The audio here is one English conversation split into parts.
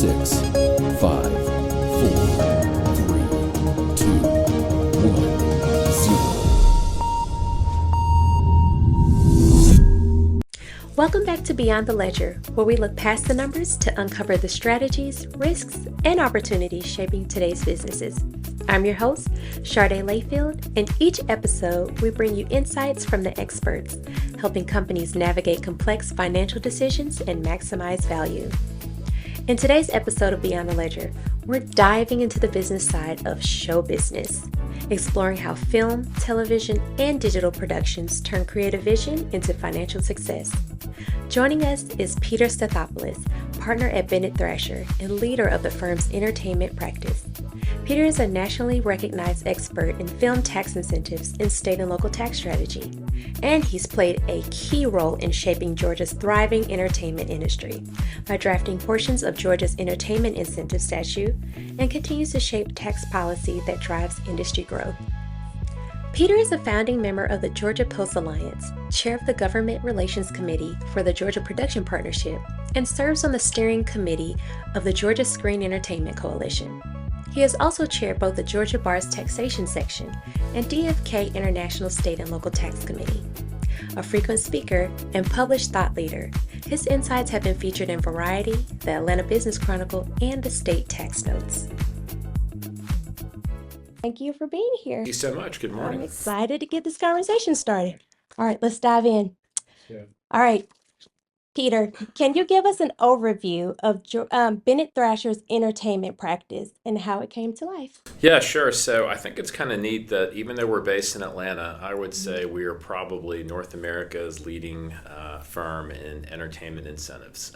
6, 5, 4, 3, 2, 1, 0. Welcome back to Beyond the Ledger, where we look past the numbers to uncover the strategies, risks, and opportunities shaping today's businesses. I'm your host, Shardae Layfield, and each episode we bring you insights from the experts, helping companies navigate complex financial decisions and maximize value. In today's episode of Beyond the Ledger, we're diving into the business side of show business, exploring how film, television, and digital productions turn creative vision into financial success. Joining us is Peter Stathopoulos, partner at Bennett Thrasher and leader of the firm's entertainment practice. Peter is a nationally recognized expert in film tax incentives and state and local tax strategy, and he's played a key role in shaping Georgia's thriving entertainment industry by drafting portions of Georgia's entertainment incentive statute and continues to shape tax policy that drives industry growth. Peter is a founding member of the Georgia Post Alliance, chair of the Government Relations Committee for the Georgia Production Partnership, and serves on the steering committee of the Georgia Screen Entertainment Coalition. He has also chaired both the Georgia Bar's Taxation Section and DFK International State and Local Tax Committee. A frequent speaker and published thought leader, his insights have been featured in Variety, the Atlanta Business Chronicle, and the State Tax Notes. Thank you for being here. Thank you so much. Good morning. I'm excited to get this conversation started. All right, let's dive in. Yeah. All right, Peter, can you give us an overview of Bennett Thrasher's entertainment practice and how it came to life? Yeah, sure. So I think it's kind of neat that even though we're based in Atlanta, I would say we are probably North America's leading firm in entertainment incentives.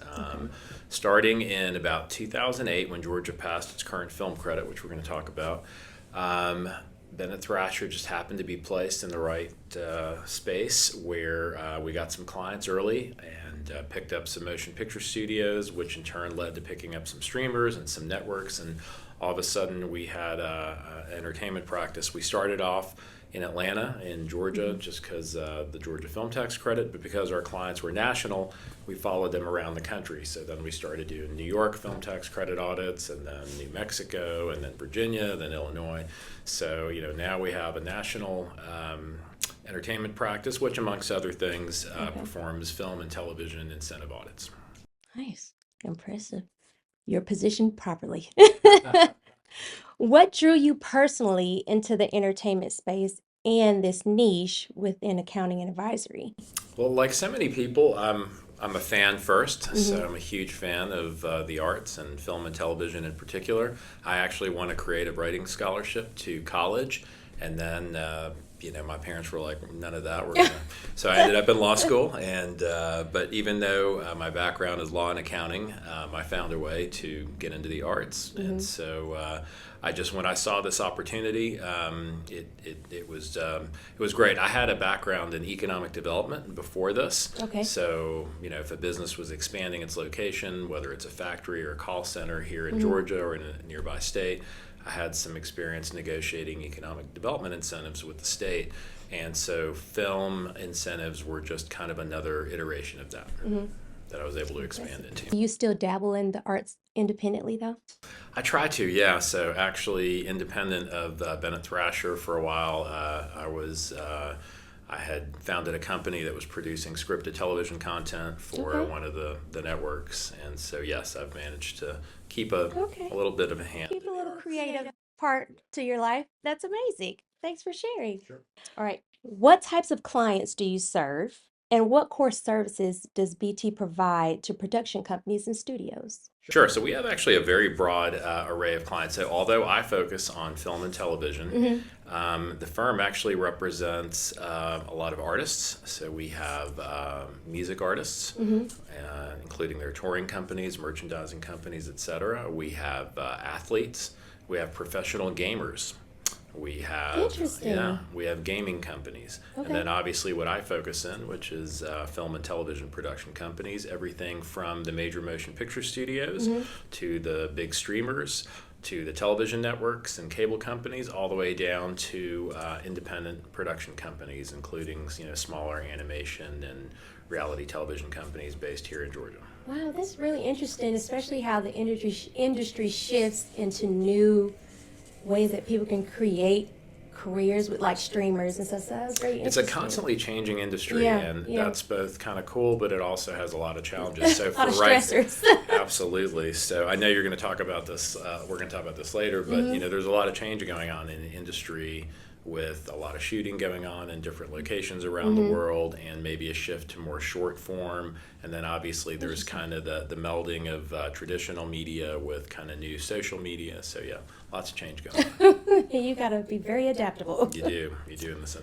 Starting in about 2008, when Georgia passed its current film credit, which we're going to talk about, Bennett Thrasher just happened to be placed in the right space where we got some clients early and picked up some motion picture studios, which in turn led to picking up some streamers and some networks. And all of a sudden we had an entertainment practice. We started off in Atlanta, in Georgia, just because the Georgia film tax credit, but because our clients were national, we followed them around the country. So then we started doing New York film tax credit audits, and then New Mexico, and then Virginia, then Illinois. So now we have a national entertainment practice, which amongst other things performs film and television incentive audits. Nice. Impressive. You're positioned properly. What drew you personally into the entertainment space and this niche within accounting and advisory? Well, like so many people, I'm a fan first, so I'm a huge fan of the arts and film and television in particular. I actually won a creative writing scholarship to college, and then my parents were like, none of that. So I ended up in law school, and but even though my background is law and accounting, I found a way to get into the arts, and so when I saw this opportunity, it was great. I had a background in economic development before this, so if a business was expanding its location, whether it's a factory or a call center here in Georgia or in a nearby state, I had some experience negotiating economic development incentives with the state, and so film incentives were just kind of another iteration of that that I was able to expand into. Do you still dabble in the arts independently, though? I try to, yeah. So actually, independent of Bennett Thrasher for a while, I had founded a company that was producing scripted television content for one of the networks, and so yes, I've managed to keep a little bit of a hand. Keep a little creative part to your life. That's amazing. Thanks for sharing. Sure. All right. What types of clients do you serve? And what core services does BT provide to production companies and studios? Sure. So we have actually a very broad array of clients. So although I focus on film and television, the firm actually represents a lot of artists. So we have music artists, including their touring companies, merchandising companies, etc. We have athletes. We have professional gamers. We have we have gaming companies, and then obviously what I focus in, which is film and television production companies, everything from the major motion picture studios to the big streamers to the television networks and cable companies, all the way down to independent production companies, including smaller animation and reality television companies based here in Georgia. Wow, that's really interesting, especially how the industry shifts into new ways that people can create careers with like streamers and stuff. So that was very It's interesting. a constantly changing industry, and that's both kind of cool, but it also has a lot of challenges. So a lot of for stressors. absolutely. So I know you're going to talk about this. We're going to talk about this later, but there's a lot of change going on in the industry, with a lot of shooting going on in different locations around the world, and maybe a shift to more short form. And then obviously there's kind of the melding of traditional media with kind of new social media. So yeah, lots of change going on. You got to be very adaptable. You do in this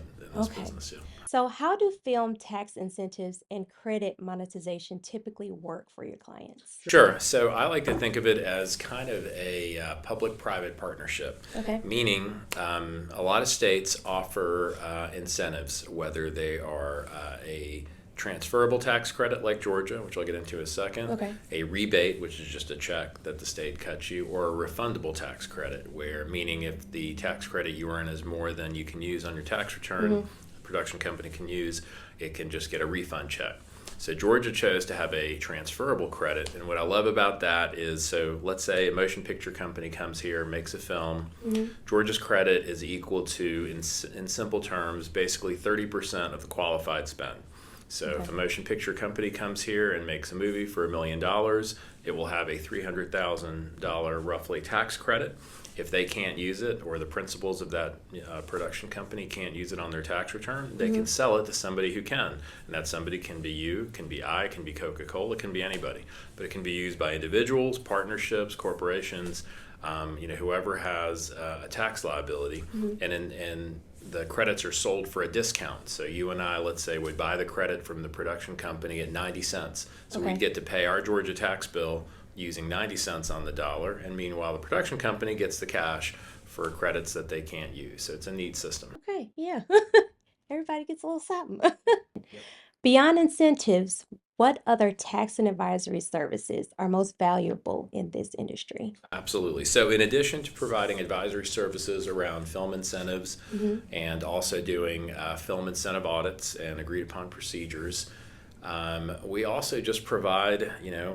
business. Yeah. So how do film tax incentives and credit monetization typically work for your clients? Sure. So I like to think of it as kind of a public-private partnership. Okay. Meaning, a lot of states offer incentives, whether they are a transferable tax credit like Georgia, which I'll get into in a second, Okay. a rebate, which is just a check that the state cuts you, or a refundable tax credit, where meaning if the tax credit you earn is more than you can use on your tax return, the production company can use, it can just get a refund check. So Georgia chose to have a transferable credit, and what I love about that is, so let's say a motion picture company comes here, makes a film. Georgia's credit is equal to, in simple terms, basically 30% of the qualified spend. So if a motion picture company comes here and makes a movie for $1 million, it will have a $300,000 roughly tax credit. If they can't use it, or the principals of that production company can't use it on their tax return, they can sell it to somebody who can. And that somebody can be you, can be I, can be Coca-Cola, can be anybody. But it can be used by individuals, partnerships, corporations, whoever has a tax liability. And the credits are sold for a discount. So you and I, let's say, would buy the credit from the production company at 90 cents. So we'd get to pay our Georgia tax bill using 90 cents on the dollar, and meanwhile the production company gets the cash for credits that they can't use. So it's a neat system. Okay, yeah. Everybody gets a little something. Beyond incentives, what other tax and advisory services are most valuable in this industry? Absolutely. So in addition to providing advisory services around film incentives and also doing film incentive audits and agreed upon procedures, we also just provide,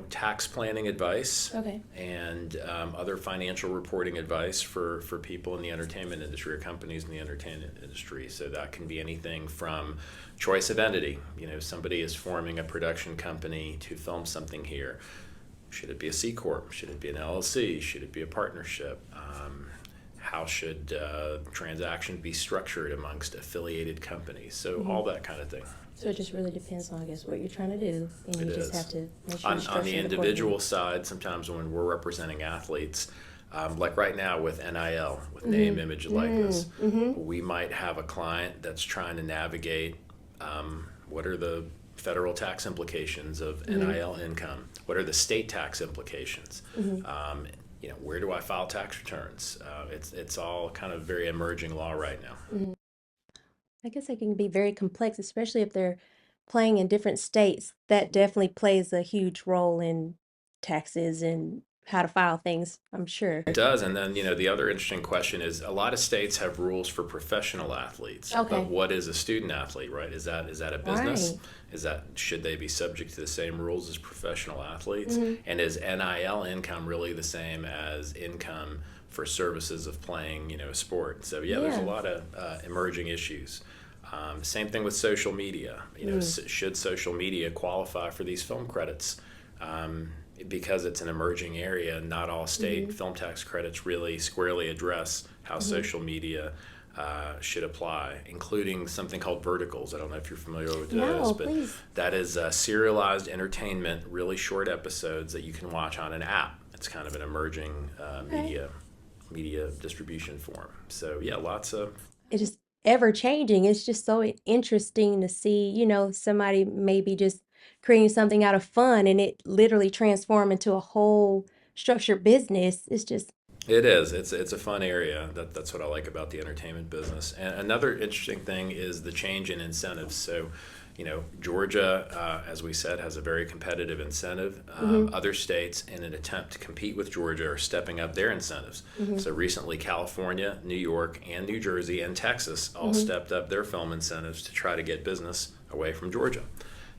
tax planning advice and other financial reporting advice for people in the entertainment industry, or companies in the entertainment industry. So that can be anything from choice of entity. Somebody is forming a production company to film something here. Should it be a C Corp? Should it be an LLC? Should it be a partnership? How should transaction be structured amongst affiliated companies? So all that kind of thing. So it just really depends on, I guess, what you're trying to do, and you just have to make sure you on the individual side, sometimes when we're representing athletes, like right now with NIL, with name, image, and likeness, we might have a client that's trying to navigate what are the federal tax implications of NIL income? What are the state tax implications? Where do I file tax returns? It's all kind of very emerging law right now. I guess it can be very complex, especially if they're playing in different states. That definitely plays a huge role in taxes and how to file things, I'm sure. It does. And then, the other interesting question is, a lot of states have rules for professional athletes. Okay. But what is a student athlete, right? Is that a business? Should they be subject to the same rules as professional athletes? And is NIL income really the same as income for services of playing, a sport? So there's a lot of emerging issues. Same thing with social media. Should social media qualify for these film credits? Because it's an emerging area, not all state film tax credits really squarely address how social media should apply, including something called verticals. I don't know if you're familiar with those, but that is serialized entertainment, really short episodes that you can watch on an app. It's kind of an emerging media distribution form. So lots of... It is ever changing. It's just so interesting to see, somebody maybe just creating something out of fun and it literally transform into a whole structured business. It is. It's a fun area. That's what I like about the entertainment business. And another interesting thing is the change in incentives. So, Georgia, as we said, has a very competitive incentive. Other states, in an attempt to compete with Georgia, are stepping up their incentives. So recently, California, New York, and New Jersey, and Texas all stepped up their film incentives to try to get business away from Georgia.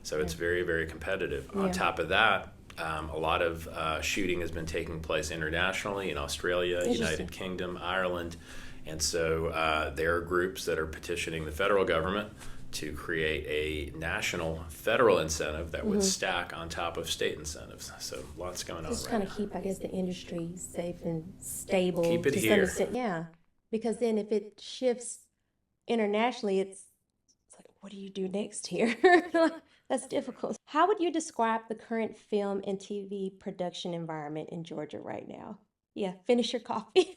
So it's very, very competitive. On top of that, a lot of shooting has been taking place internationally in Australia, United Kingdom, Ireland. And so there are groups that are petitioning the federal government to create a national federal incentive that would stack on top of state incentives. So lots going on Just right kind now. of keep, I guess, the industry safe and stable. Keep it to some here. extent. Yeah, because then if it shifts internationally, it's like, what do you do next here? That's difficult. How would you describe the current film and TV production environment in Georgia right now? Yeah, finish your coffee.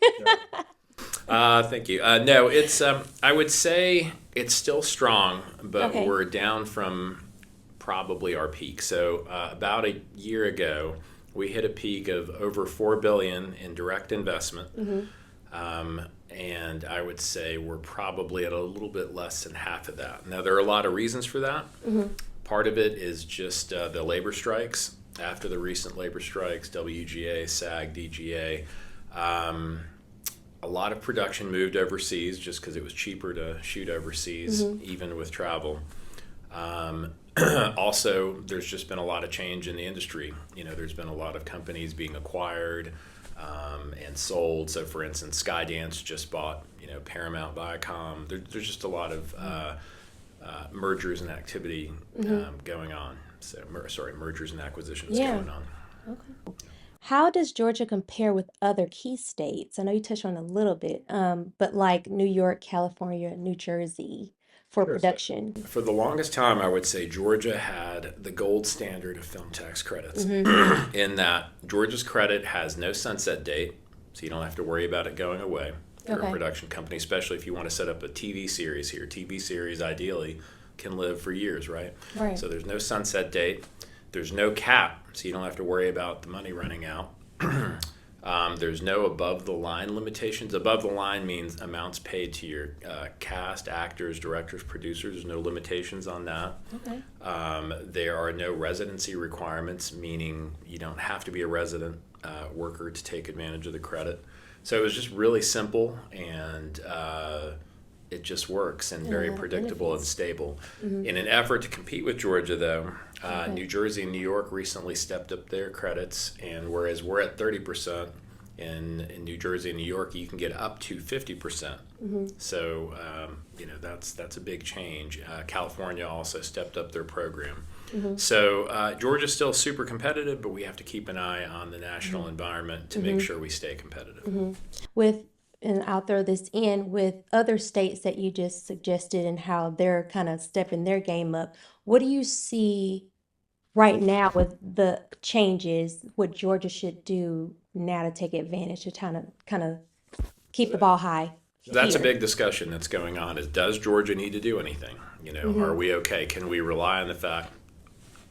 Thank you. No, it's. I would say it's still strong, but Okay. we're down from probably our peak. So about a year ago, we hit a peak of over $4 billion in direct investment, and I would say we're probably at a little bit less than half of that. Now there are a lot of reasons for that. Part of it is just the labor strikes. After the recent labor strikes, WGA, SAG, DGA. A lot of production moved overseas just because it was cheaper to shoot overseas, even with travel. Also, there's just been a lot of change in the industry. There's been a lot of companies being acquired and sold. So, for instance, Skydance just bought, Paramount, Viacom. There's just a lot of mergers and activity going on. So, mergers and acquisitions going on. Okay. How does Georgia compare with other key states? I know you touched on it a little bit, but like New York, California, New Jersey for production. For the longest time, I would say Georgia had the gold standard of film tax credits in that Georgia's credit has no sunset date, so you don't have to worry about it going away. If you're a production company, especially if you want to set up a TV series here. TV series ideally can live for years, right? Right. So there's no sunset date. There's no cap, so you don't have to worry about the money running out. There's no above-the-line limitations. Above-the-line means amounts paid to your cast, actors, directors, producers. There's no limitations on that. Okay. There are no residency requirements, meaning you don't have to be a resident worker to take advantage of the credit. So it was just really simple, and it just works and very predictable and stable. In an effort to compete with Georgia, though, New Jersey and New York recently stepped up their credits, and whereas we're at 30%, in New Jersey and New York, you can get up to 50%. So, that's a big change. California also stepped up their program. So Georgia's still super competitive, but we have to keep an eye on the national environment to make sure we stay competitive. And I'll throw this in with other states that you just suggested and how they're kind of stepping their game up. What do you see right now with the changes, what Georgia should do now to take advantage to kind of keep the ball high? That's a here? big discussion that's going on is, does Georgia need to do anything? Are we okay? Can we rely on the fact,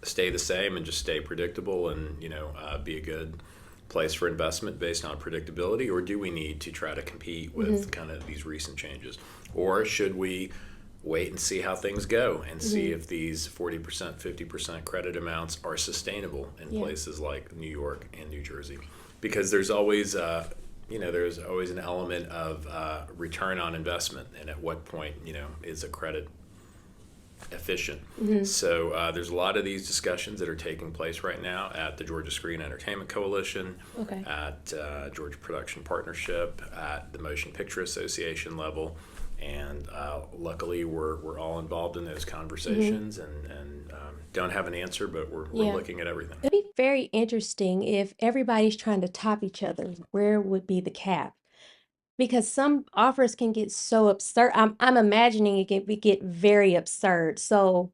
stay the same and just stay predictable and, be a good place for investment based on predictability, or do we need to try to compete with kind of these recent changes? Or should we wait and see how things go and see if these 40%, 50% credit amounts are sustainable in places like New York and New Jersey? Because there's always there's always an element of return on investment, and at what point is a credit efficient. So there's a lot of these discussions that are taking place right now at the Georgia Screen Entertainment Coalition, at Georgia Production Partnership, at the Motion Picture Association level, and luckily we're all involved in those conversations and don't have an answer, but we're looking at everything. It'd be very interesting if everybody's trying to top each other. Where would be the cap? Because some offers can get so absurd. I'm imagining it can get very absurd. So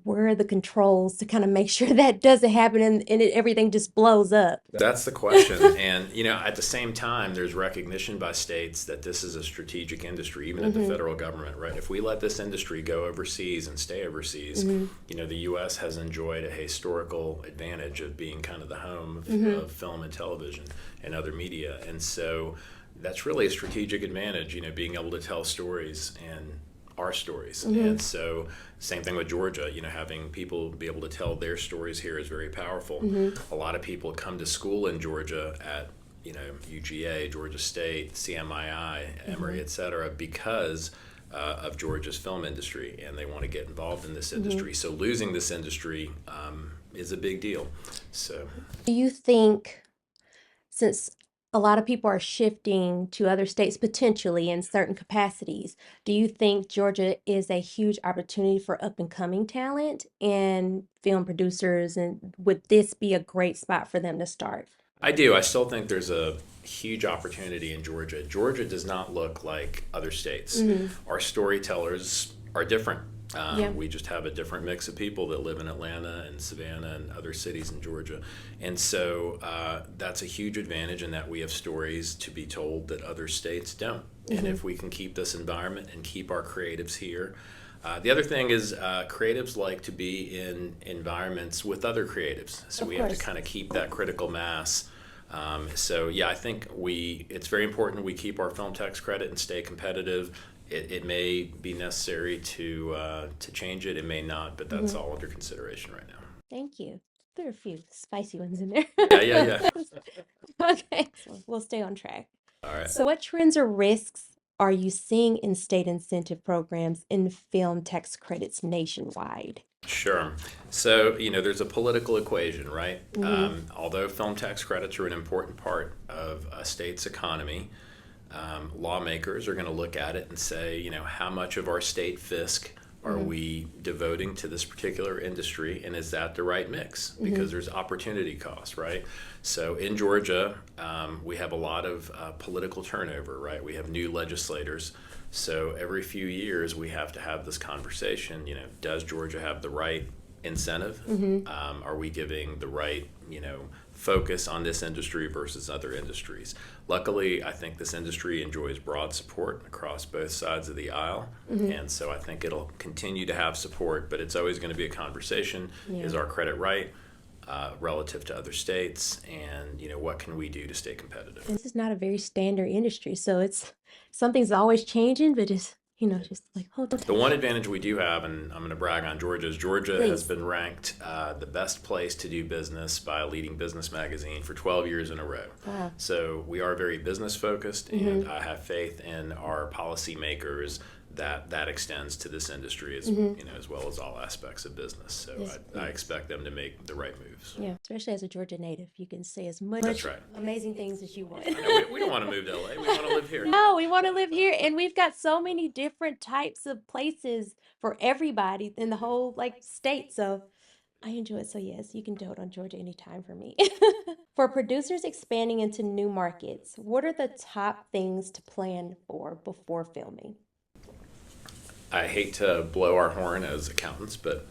where are the controls to kind of make sure that doesn't happen and everything just blows up? That's the question. And, at the same time, there's recognition by states that this is a strategic industry, even at the federal government, right? If we let this industry go overseas and stay overseas, the U.S. has enjoyed a historical advantage of being kind of the home of film and television and other media. And so that's really a strategic advantage, being able to tell stories and our stories. And so same thing with Georgia, having people be able to tell their stories here is very powerful. A lot of people come to school in Georgia at UGA, Georgia State, CMII, Emory, et cetera, because of Georgia's film industry, and they want to get involved in this industry. So losing this industry is a big deal. So, Do you think, since a lot of people are shifting to other states potentially in certain capacities, do you think Georgia is a huge opportunity for up and coming talent and film producers? And would this be a great spot for them to start? I do. I still think there's a huge opportunity in Georgia. Georgia does not look like other states. Our storytellers are different. We just have a different mix of people that live in Atlanta and Savannah and other cities in Georgia. And so that's a huge advantage in that we have stories to be told that other states don't. And if we can keep this environment and keep our creatives here. The other thing is creatives like to be in environments with other creatives. So we have to kind of keep that critical mass. I think it's very important we keep our film tax credit and stay competitive. It may be necessary to change it. It may not, but that's all under consideration right now. Thank you. There are a few spicy ones in there. Yeah. Okay, so we'll stay on track. All right. So what trends or risks are you seeing in state incentive programs in film tax credits nationwide? Sure. So, there's a political equation, right? Although film tax credits are an important part of a state's economy, lawmakers are going to look at it and say, how much of our state fisc are we devoting to this particular industry, and is that the right mix? Because there's opportunity costs, right? So in Georgia, we have a lot of political turnover, right? We have new legislators. So every few years, we have to have this conversation, does Georgia have the right incentive? Are we giving the right, focus on this industry versus other industries? Luckily, I think this industry enjoys broad support across both sides of the aisle. And so I think it'll continue to have support, but it's always going to be a conversation. Is our credit right relative to other states? And, what can we do to stay competitive? This is not a very standard industry, so something's always changing, but it's, just like, hold on. The one advantage we do have, and I'm going to brag on Georgia, is Georgia has been ranked the best place to do business by a leading business magazine for 12 years in a row. Wow. So we are very business focused, and I have faith in our policymakers that extends to this industry as as well as all aspects of business. So I expect them to make the right moves. Yeah, especially as a Georgia native, you can say as much That's right. amazing things as you want. We don't want to move to LA. We want to live here. No, we want to live here, and we've got so many different types of places for everybody in the whole state. So I enjoy it. So yes, you can dote on Georgia anytime for me. For producers expanding into new markets, what are the top things to plan for before filming? I hate to blow our horn as accountants, but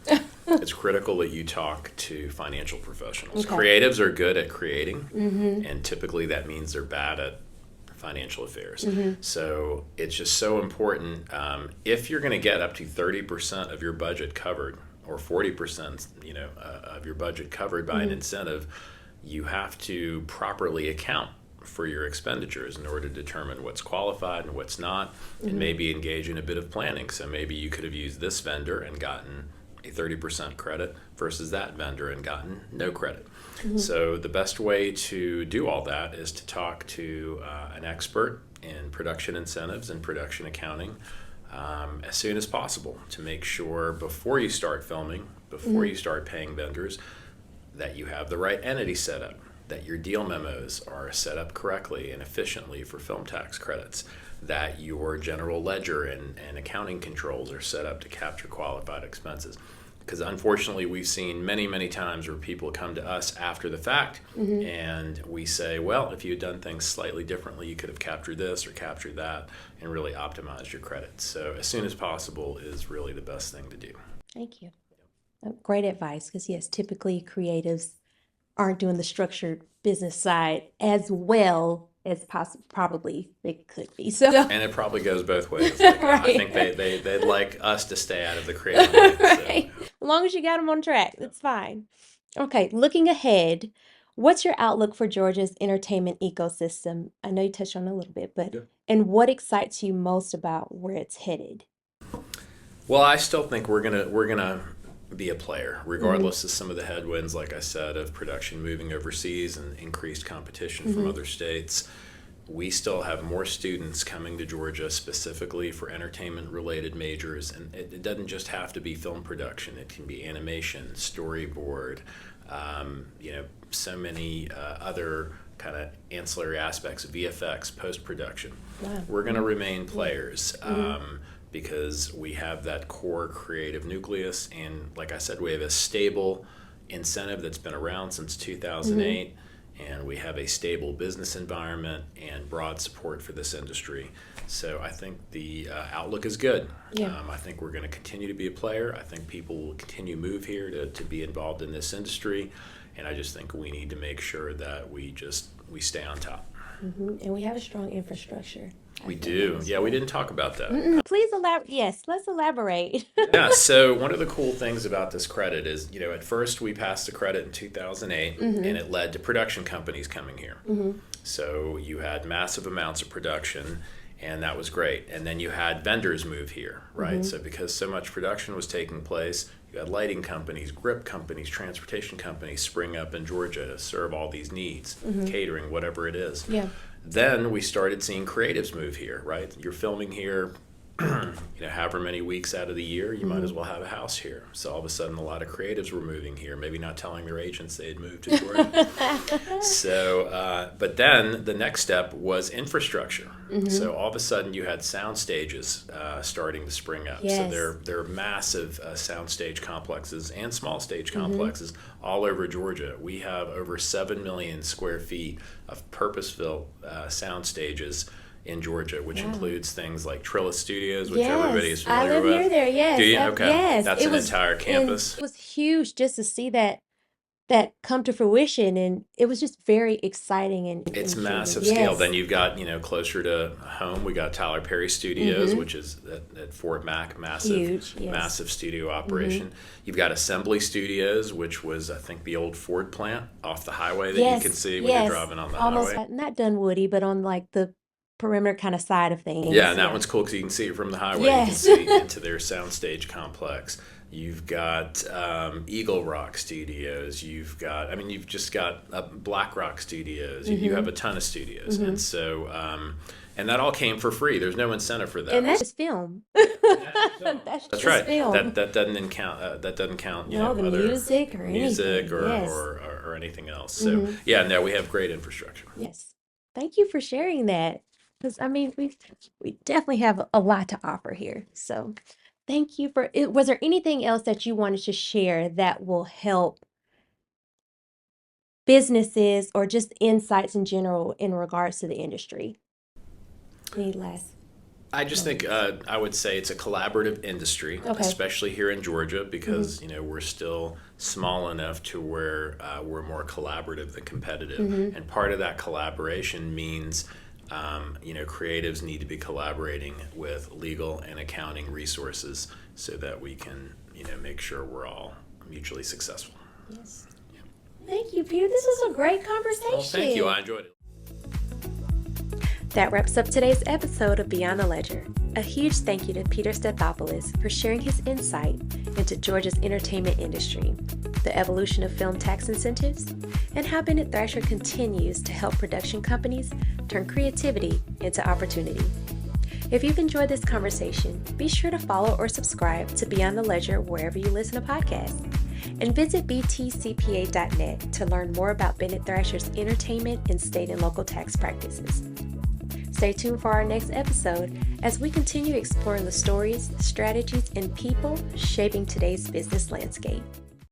it's critical that you talk to financial professionals. Okay. Creatives are good at creating, and typically that means they're bad at financial affairs. So it's just so important. If you're going to get up to 30% of your budget covered, or 40%, of your budget covered by an incentive, you have to properly account for your expenditures in order to determine what's qualified and what's not, and maybe engage in a bit of planning. So maybe you could have used this vendor and gotten a 30% credit versus that vendor and gotten no credit. So the best way to do all that is to talk to an expert in production incentives and production accounting as soon as possible, to make sure before you start filming, before you start paying vendors, that you have the right entity set up, that your deal memos are set up correctly and efficiently for film tax credits, that your general ledger and accounting controls are set up to capture qualified expenses. Because unfortunately, we've seen many, many times where people come to us after the fact and we say, well, if you had done things slightly differently, you could have captured this or captured that and really optimized your credits. So as soon as possible is really the best thing to do. Thank you. Great advice, because yes, typically creatives aren't doing the structured business side as well as probably they could be. So, and it probably goes both ways. I think they'd like us to stay out of the creative line, right. As long as you got them on track, that's fine. Okay, looking ahead, what's your outlook for Georgia's entertainment ecosystem? I know you touched on it a little bit, but and what excites you most about where it's headed? Well, I still think we're gonna be a player, regardless of some of the headwinds, like I said, of production moving overseas and increased competition from other states. we still have more students coming to Georgia specifically for entertainment-related majors, and it doesn't just have to be film production. It can be animation, storyboard, so many other kind of ancillary aspects, VFX, post-production. Wow. We're going to remain players because we have that core creative nucleus, and like I said, we have a stable incentive that's been around since 2008. And we have a stable business environment and broad support for this industry. So I think the outlook is good. Yeah. I think we're going to continue to be a player. I think people will continue to move here to be involved in this industry. And I just think we need to make sure that we stay on top. And we have a strong infrastructure. We do. Yeah, we didn't talk about that. Please elaborate. Yes, let's elaborate. Yeah, so one of the cool things about this credit is, at first we passed the credit in 2008, and it led to production companies coming here. So you had massive amounts of production, and that was great. And then you had vendors move here, right? So because so much production was taking place, you had lighting companies, grip companies, transportation companies spring up in Georgia to serve all these needs, catering, whatever it is. Yeah. Then we started seeing creatives move here, right? You're filming here, however many weeks out of the year, you might as well have a house here. So all of a sudden, a lot of creatives were moving here, maybe not telling their agents they had moved to Georgia. But then the next step was infrastructure. So all of a sudden, you had sound stages starting to spring up. Yes. So there are massive sound stage complexes and small stage complexes all over Georgia. We have over 7 million square feet of purpose-built sound stages in Georgia, which includes things like Trilla Studios, which everybody is familiar with. I live near there, yes. Do you? Okay. Yes. That's an entire campus. It was huge just to see that come to fruition, and it was just very exciting and it's intriguing. massive scale. Then you've got, closer to home, we got Tyler Perry Studios, which is at Fort Mac, massive studio operation. You've got Assembly Studios, which was, I think, the old Ford plant off the highway that you can see when you're driving on the almost highway. Not Dunwoody, but on like the perimeter kind of side of things. Yeah, and that one's cool because you can see it from the highway. Yes. You can see into their soundstage complex. You've got Eagle Rock Studios. You've just got Black Rock Studios. You have a ton of studios, and so and that all came for free. There's no incentive for that. And that's just film. That's just right. Film. That doesn't count. That doesn't count. The other music or music anything. or anything else. So we have great infrastructure. Yes. Thank you for sharing that. Because we definitely have a lot to offer here. So thank you for it. Was there anything else that you wanted to share that will help businesses or just insights in general in regards to the industry? Any last? I just think I would say it's a collaborative industry, especially here in Georgia, because we're still small enough to where we're more collaborative than competitive, and part of that collaboration means creatives need to be collaborating with legal and accounting resources so that we can, make sure we're all mutually successful. Yes. Yeah. Thank you, Peter. This was a great conversation. Well, thank you. I enjoyed it. That wraps up today's episode of Beyond the Ledger. A huge thank you to Peter Stathopoulos for sharing his insight into Georgia's entertainment industry, the evolution of film tax incentives, and how Bennett Thrasher continues to help production companies turn creativity into opportunity. If you've enjoyed this conversation, be sure to follow or subscribe to Beyond the Ledger wherever you listen to podcasts. And visit btcpa.net to learn more about Bennett Thrasher's entertainment and state and local tax practices. Stay tuned for our next episode as we continue exploring the stories, strategies, and people shaping today's business landscape.